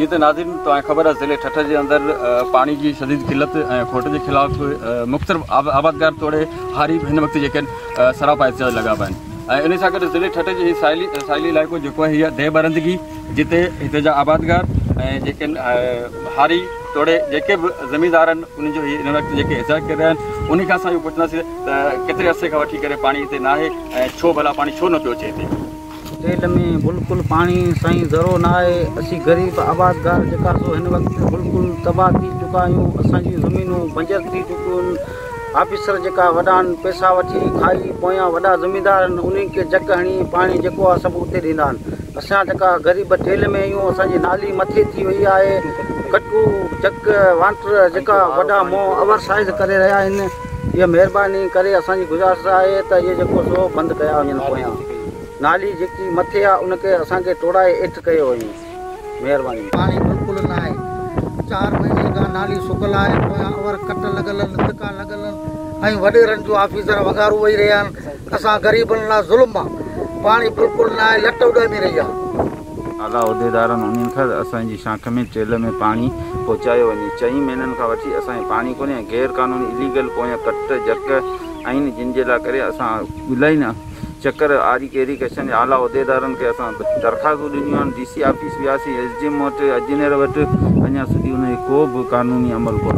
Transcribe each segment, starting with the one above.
जी तो नाज़रीन तो ख़बर है ज़िले ठठ के अंदर पानी की शदीद किल्लत खोट के खिलाफ मुख्तलिफ आबादगार तोड़े हारी हिन वक्त सरापा एहतजाज लगा पाए इन सां गॾु ज़िले ठठ जी साहिली इलाइक़ो जेको आहे हीअ देह बरंदगी जिते हिते जा आबादगार हारी तोड़े जेके भी ज़मींदार उन जो हिन वक्त एहतजाज कर रहा है उन खां असां पुछंदासीं त केतिरे अरसे खां वठी करे पानी हिते न आहे छो भला पानी छो न पियो अचे हिते तेल में बिल्कुल पानी साईं ज़रो ना है असी गरीब आबादगार जेका सो हिन वक्त बिल्कुल तबाह थी चुका आहियूं असांजी ज़मीनूं बंजर थी चुकियूं ऑफिसर जेका वॾा पैसा वठी खाई पोयां वॾा ज़मींदार उन्हनि खे जक हणी पानी जेको आहे सभु उते ॾींदा आहिनि असां जेका ग़रीब ढेल में आहियूं असांजी नाली मथे थी वई आहे कटू जक वांटर जेका वॾा मोह ओवर साइज़ करे रहिया आहिनि इहा महिरबानी करे असांजी गुज़ारिश आहे त इहे जेको सो बंदि कया वञनि पोयां नाली जेकी मथे आहे उनखे असांखे तोड़ाए हेठि कयो वञे महिरबानी पानी बिल्कुलु न आहे 4 महीने खां नाली सुकल आहे पोयां ओवर कट लॻल आहिनि धिका लॻल आहिनि ऐं वॾेरनि जो ऑफिसर वगारू वेही रहिया आहिनि असां ग़रीबनि लाइ ज़ुल्म आहे पानी बिल्कुलु न आहे लट उॾामी रही आहे आला उहिदेदारनि उन्हनि खां असांजी शाख में टेल में पानी पहुचायो वञे 4 महीननि खां वठी असांखे पानी कोन्हे गैर कानूनी इलीगल पोयां कट जक आहिनि जिन जे लाइ करे असां इलाही न चक्कर आरी केरी कशन आला उहिदेदारनि खे असां दरख़्वास्तूं ॾिनियूं आहिनि DC ऑफिस वियासीं SDM वटि इंजीनियर वटि अञा સુધી उन को बि कानूनी अमल कोन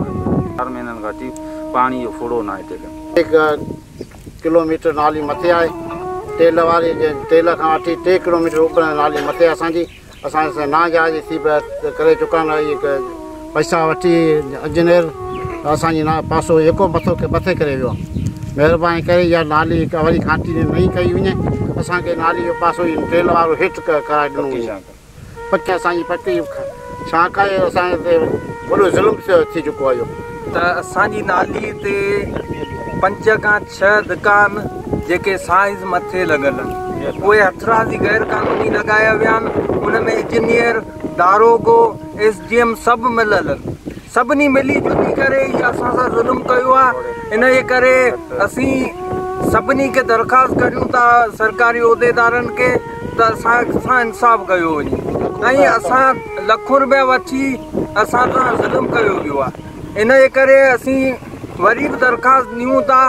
4 महीननि खां वठी पाणी जो फुड़ो न आहे टेल 1 किलोमीटर नाली मथे आहे तेल वारे तेल खां वठी 3 किलोमीटर ऊपर नाली मथे असांजी असां नाजाइज़ थी करे चुका आहियूं पैसा वठी इंजीनियर असांजी ना पासो जेको मथे करे वियो महिरबानी करे इहा नाली वरी खांटी नई कई वञे असांखे नाली जो पासो तेल वारो हेठि कराए ॾिनो वञे पकी असांजी पकी शाख आहे असांजे वॾो ज़ुल्म थी चुको आहे त असांजी नाली ते 5 खां 6 दुकान जेके साइज़ मथे लॻल आहिनि उहे हथराज़ी गैर कानूनी लॻाया विया आहिनि उन में इंजीनियर दारोगो SDM सभु मिलियल आहिनि सभिनी मिली जुली करे असां सां ज़ुल्म कयो आहे इन जे करे असीं सभिनी खे दरख़्वास्त करियूं था सरकारी उहिदेदारनि खे त असां इंसाफ़ कयो वञे ऐं असां लखों रुपया वठी असां सां ज़ुल्म कयो वियो आहे इन जे करे असीं वरी बि दरख़्वास्त ॾियूं था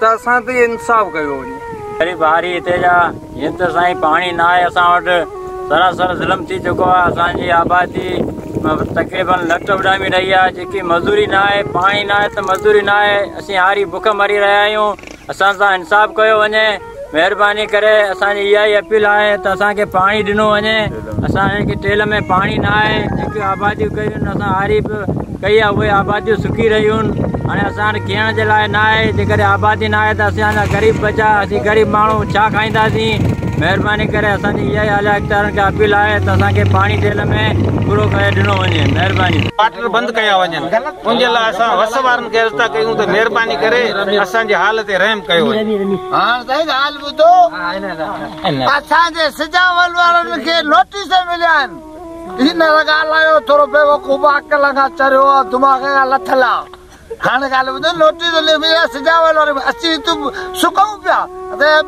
त असां ते इंसाफ़ कयो वञे गरीब हारी हिते जा हीअं त साईं पाणी न आहे असां वटि सरासर ज़ुल्म थी चुको आहे असांजी आबादी तक़रीबन लट उॾामी रही आहे जेकी मज़दूरी न आहे पाणी न आहे त मज़दूरी न आहे असीं हारी बुख मरी रहिया आहियूं असां सां इंसाफ़ कयो वञे महिरबानी करे असांजी इहा ई अपील आहे त असांखे पाणी ॾिनो वञे असांखे टेल में पाणी न आहे जेकियूं आबादियूं कयूं आहिनि असां हारी बि कई आहे उहे आबादियूं सुकी रहियूं आहिनि हाणे असां वटि खाइण जे लाइ न आहे जेकॾहिं आबादी न आहे त असांजा ग़रीब बचा असीं ग़रीब माण्हू छा खाईंदासीं महिरबानी करे असांजी इहा ई आला इख़्तियारनि खे अपील आहे त असांखे पाणी टेल में पूरो करे ॾिनो वञे महिरबानी वाटर बंदि कया वञनि उन जे लाइ असां वस वारनि खे अर्ज़ु था कयूं त महिरबानी करे असांजे हाल ते रहम कयो वञे हाणे ॻाल्हि ॿुधो असांजे सिजावल वारनि खे नोटिस मिलिया आहिनि हिन ॻाल्हायो थोरो बेवकूफ़ अकल खां चरियो आहे दिमाग़ खां लथल आहे हाणे ॻाल्हि ॿुधो नोटिस सिजावल वारे असीं सुकूं पिया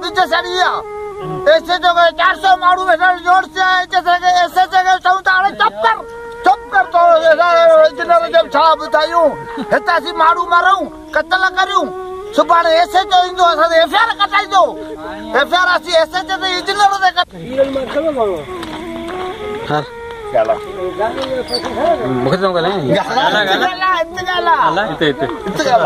ॿिज सड़ी आहे ऐसे जो 400 माण्हू जोड़ से ऐसे जगह चऊं था हाणे चुप कर तो इंजीनियर जब छा ॿुधायूं हिते असीं माण्हू मारूं क़तल करियूं सुभाणे ऐसे जो ईंदो असां FIR कटाईंदो FIR असीं ऐसे जे इंजीनियर ते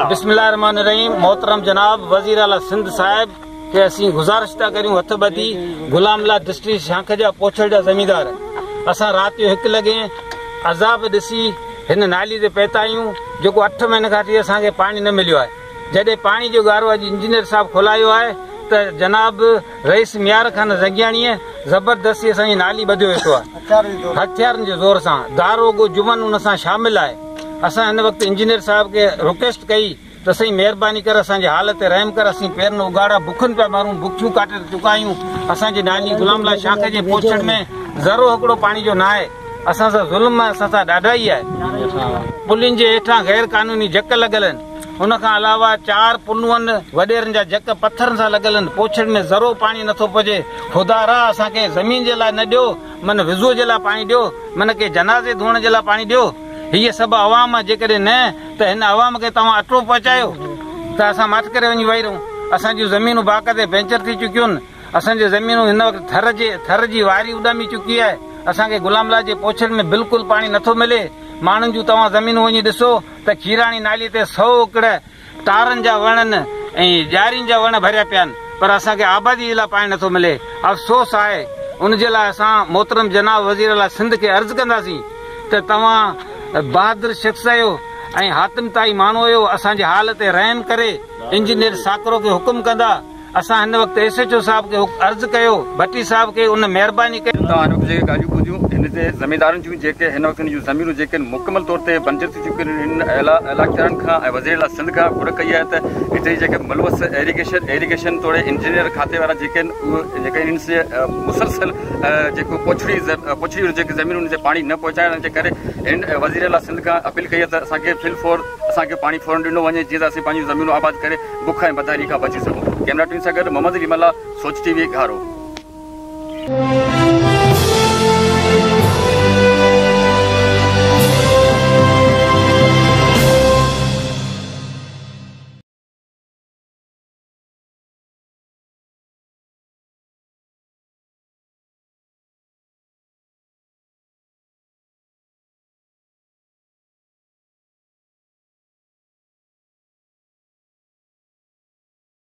बिस्मिल्लाह रहमान रहीम मोहतरम जनाब वज़ीर आला सिंध साहिब के असीं गुज़ारिश था करियूं हथ ॿधी गुलामला डिस्ट्रिक्ट शाख जा पोछड़ जा ज़मींदार असां राति जो 1 लॻे अज़ाब ॾिसी हिन नाली ते पहुता आहियूं जेको 8 महीने खां वठी असांखे पाणी न मिलियो आहे जॾहिं पाणी जो ॻारो अॼु इंजीनियर साहिबु खोलायो आहे त जनाब रईस मियार खान ज़गियाणीअ ज़बरदस्ती असांजी नाली ॿधियो वेठो आहे हथियारनि जे ज़ोर सां दारोगो जुमन उन सां शामिल आहे असां हिन वक़्तु इंजीनियर साहिब खे रिक्वेस्ट कई त साईं महिरबानी करे असांजे हाल ते रहम कर असीं पेर न उगाड़ा बुखनि पिया मारूं बुखियूं काटे चुका आहियूं असांजी नाली गुलामला शाख जे पोछड़ में ज़रो हिकिड़ो पाणी जो न आहे असां सां ज़ुल्म आहे असां सां ॾाढा ई आहे पुलियुनि जे हेठां गैर कानूनी जक लॻल आहिनि उन खां अलावा 4 पुनुअनि वॾेरनि जा जक पथरनि सां लॻल आहिनि। पोछड़ी में ज़रो पाणी नथो पहुचे। ख़ुदा रा असांखे ज़मीन जे लाइ न ॾियो, मन विज़ो जे लाइ पाणी ॾियो, मन के जनाज़े धोअण जे लाइ पाणी ॾियो। हीअ सभु आवाम आहे, जेकॾहिं न त हिन आवाम खे तव्हां अटो पहुचायो त असां मट करे वञी वेही रहूं। असांजूं ज़मीनूं बाक़ाइदे वेंचर थी चुकियूं आहिनि। असांजी ज़मीनूं हिन वक़्तु थर जी वारी उॾामी चुकी आहे। असांखे गुलामला जे पोछड़ में बिल्कुलु पाणी नथो मिले। माण्हुनि जूं तव्हां ज़मीनूं वञी ॾिसो त खीराणी नाली ते 100 एकड़ टारनि जा वणनि ऐं ॾियारियुनि जा वण भरिया पिया आहिनि, पर असांखे आबादी जे लाइ पाणी नथो मिले। अफ़सोस आहे। उन जे लाइ असां मोहतरम जनाब वज़ीर आला सिंध खे अर्ज़ु कंदासीं त तव्हां बहादुर शख़्स आहियो ऐं हातिमताई माण्हू आहियो। असांजे हाल ते रहम करे इंजीनियर साकरो खे हुकुम कंदा। असां हिन वक़्तु SHO साहिब खे अर्ज़ु कयो, भट्टी साहिब खे उन महिरबानी कयो। तव्हां हिन वक़्तु जेके ॻाल्हियूं ॿुधियूं, हिन ते ज़मीदारनि जूं जेके हिन वक़्तु जूं ज़मीनूं जेके मुकमल तौर ते बंजर थी चुकियूं आहिनि, हिन इलाइक़ेदारनि खां ऐं वज़ीर आला सिंध खां घुर कई आहे त हिते जेके मुलवस एरीगेशन तोड़े इंजीनियर खाते वारा जेके आहिनि, उहे जेके हिन से मुसलसल जेको पोछड़ी जेके ज़मीनूं जे पाणी न पहुचाइण जे करे हिन वज़ीर आला सिंध खां अपील कई आहे त असांखे असांखे पाणी फौरन ॾिनो वञे, जीअं त असीं पंहिंजूं ज़मीनूं आबाद करे बुख ऐं बदहाली खां बची सघूं। कैमरा टीम सां गॾु मोहम्मद रिमला, सोच TV, घारो।